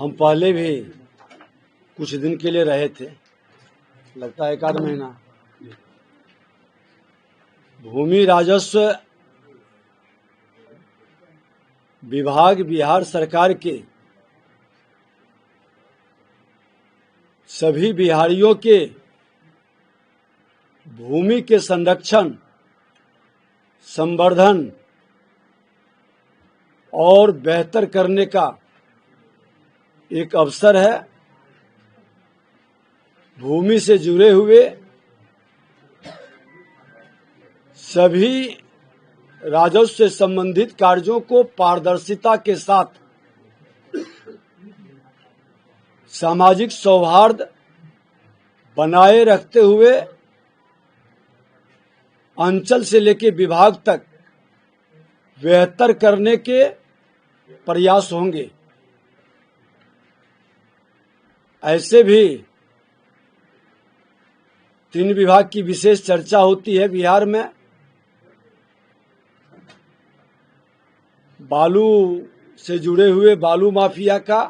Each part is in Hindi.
हम पहले भी कुछ दिन के लिए रहे थे, लगता है 1 आध महीना। भूमि राजस्व विभाग बिहार सरकार के सभी बिहारियों के भूमि के संरक्षण, संवर्धन और बेहतर करने का एक अवसर है। भूमि से जुड़े हुए सभी राजस्व से संबंधित कार्यों को पारदर्शिता के साथ, सामाजिक सौहार्द बनाए रखते हुए अंचल से लेकर विभाग तक बेहतर करने के प्रयास होंगे। ऐसे भी 3 विभाग की विशेष चर्चा होती है बिहार में। बालू से जुड़े हुए बालू माफिया का,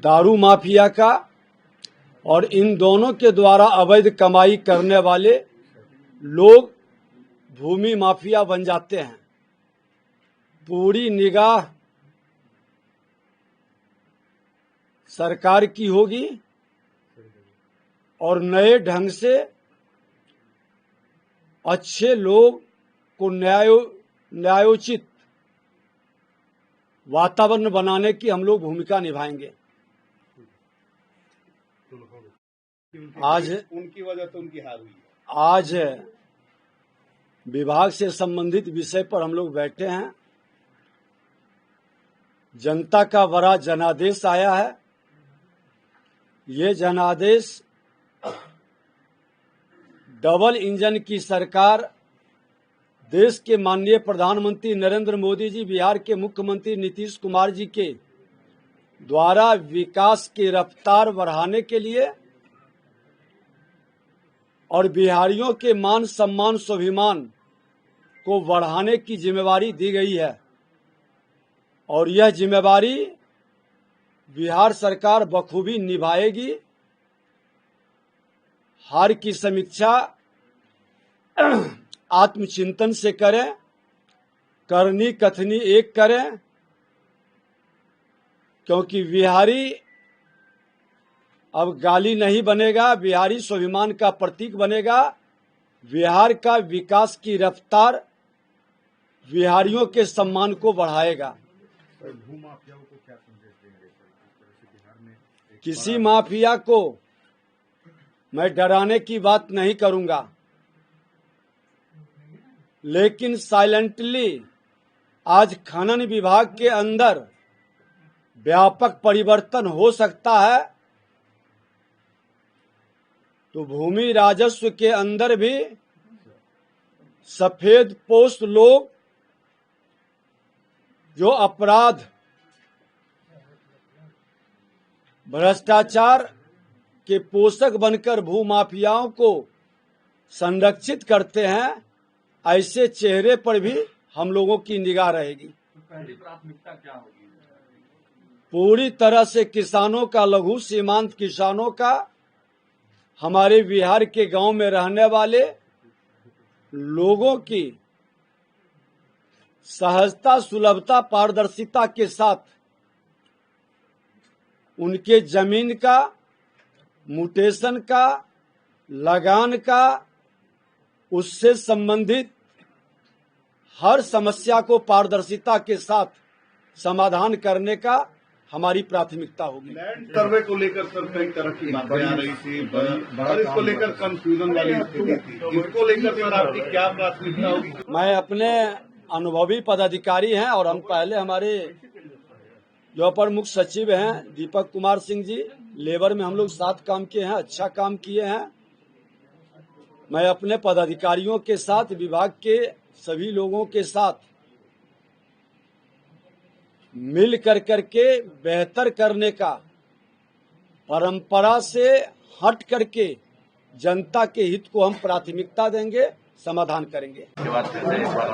दारू माफिया का, और इन दोनों के द्वारा अवैध कमाई करने वाले लोग भूमि माफिया बन जाते हैं। पूरी निगाह सरकार की होगी और नए ढंग से अच्छे लोग को न्यायोचित वातावरण बनाने की हम लोग भूमिका निभाएंगे। आज उनकी वजह तो उनकी हार हुई। आज विभाग से संबंधित विषय पर हम लोग बैठे हैं। जनता का बड़ा जनादेश आया है। ये जनादेश डबल इंजन की सरकार, देश के माननीय प्रधानमंत्री नरेंद्र मोदी जी, बिहार के मुख्यमंत्री नीतीश कुमार जी के द्वारा विकास की रफ्तार बढ़ाने के लिए और बिहारियों के मान सम्मान स्वाभिमान को बढ़ाने की जिम्मेवारी दी गई है। और यह जिम्मेवारी बिहार सरकार बखूबी निभाएगी। हार की समीक्षा आत्मचिंतन से करें, करनी कथनी एक करें, क्योंकि बिहारी अब गाली नहीं बनेगा, बिहारी स्वाभिमान का प्रतीक बनेगा। बिहार का विकास की रफ्तार बिहारियों के सम्मान को बढ़ाएगा। भूमाफियाओं को क्या संदेश देंगे? बिहार में किसी माफिया को मैं डराने की बात नहीं करूंगा, लेकिन साइलेंटली आज खनन विभाग के अंदर व्यापक परिवर्तन हो सकता है, तो भूमि राजस्व के अंदर भी सफेद पोस्ट लोग जो अपराध, भ्रष्टाचार के पोषक बनकर भूमाफियाओं को संरक्षित करते हैं, ऐसे चेहरे पर भी हम लोगों की निगाह रहेगी। पहली प्राथमिकता क्या होगी? पूरी तरह से किसानों का, लघु सीमांत किसानों का, हमारे बिहार के गांव में रहने वाले लोगों की सहजता, सुलभता, पारदर्शिता के साथ उनके जमीन का, म्यूटेशन का, लगान का, उससे संबंधित हर समस्या को पारदर्शिता के साथ समाधान करने का हमारी प्राथमिकता होगी। लैंड सर्वे को लेकर सर कई तरह की बातें आ रही थी और इसको लेकर कंफ्यूजन वाली स्थिति थी। इसको लेकर सर आपकी क्या प्राथमिकता होगी? मैं अपने अनुभवी पदाधिकारी हैं और हम पहले हमारे जो अपर मुख्य सचिव हैं दीपक कुमार सिंह जी, लेबर में हम लोग साथ काम किए हैं, अच्छा काम किए हैं। मैं अपने पदाधिकारियों के साथ, विभाग के सभी लोगों के साथ मिल कर के बेहतर करने का, परंपरा से हट करके जनता के हित को हम प्राथमिकता देंगे समाधान करेंगे। के बाद फिर से एक बार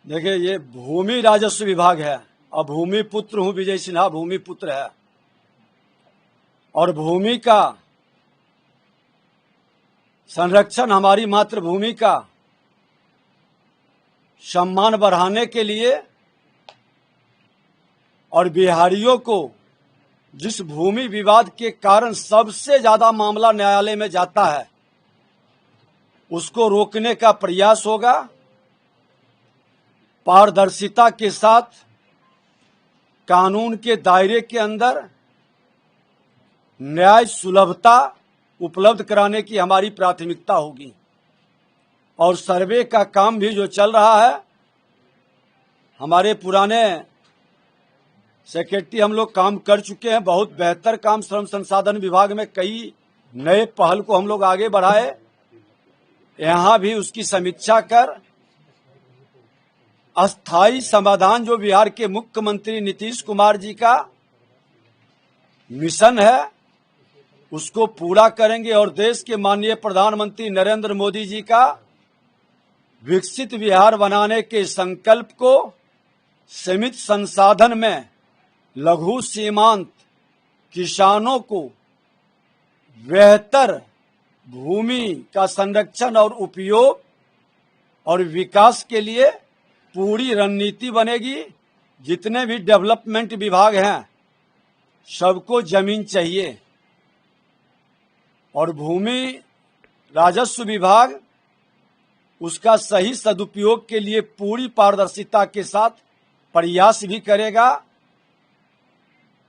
देखिए, ये भूमि राजस्व विभाग है और भूमि पुत्र हूँ, विजय सिन्हा भूमि पुत्र है, और भूमि का संरक्षण, हमारी मातृभूमि का सम्मान बढ़ाने के लिए और बिहारियों को जिस भूमि विवाद के कारण सबसे ज्यादा मामला न्यायालय में जाता है, उसको रोकने का प्रयास होगा। पारदर्शिता के साथ कानून के दायरे के अंदर न्याय सुलभता उपलब्ध कराने की हमारी प्राथमिकता होगी। और सर्वे का काम भी जो चल रहा है, हमारे पुराने सेक्रेटरी हम लोग काम कर चुके हैं, बहुत बेहतर काम श्रम संसाधन विभाग में कई नए पहल को हम लोग आगे बढ़ाए। यहाँ भी उसकी समीक्षा कर अस्थायी समाधान जो बिहार के मुख्यमंत्री नीतीश कुमार जी का मिशन है, उसको पूरा करेंगे और देश के माननीय प्रधानमंत्री नरेंद्र मोदी जी का विकसित बिहार बनाने के संकल्प को सीमित संसाधन में लघु सीमांत किसानों को बेहतर भूमि का संरक्षण और उपयोग और विकास के लिए पूरी रणनीति बनेगी। जितने भी डेवलपमेंट विभाग हैं, सबको जमीन चाहिए, और भूमि राजस्व विभाग उसका सही सदुपयोग के लिए पूरी पारदर्शिता के साथ प्रयास भी करेगा।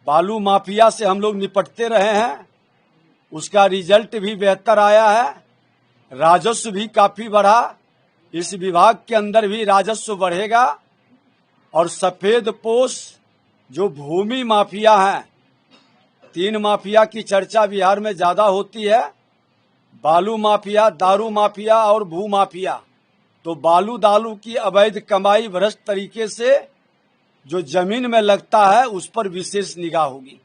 बालू माफिया से हम लोग निपटते रहे हैं, उसका रिजल्ट भी बेहतर आया है, राजस्व भी काफी बढ़ा। इस विभाग के अंदर भी राजस्व बढ़ेगा। और सफेद पोश जो भूमि माफिया हैं, 3 माफिया की चर्चा बिहार में ज्यादा होती है, बालू माफिया, दारू माफिया और भू माफिया। तो बालू दारू की अवैध कमाई भ्रष्ट तरीके से जो जमीन में लगता है, उस पर विशेष निगाह होगी।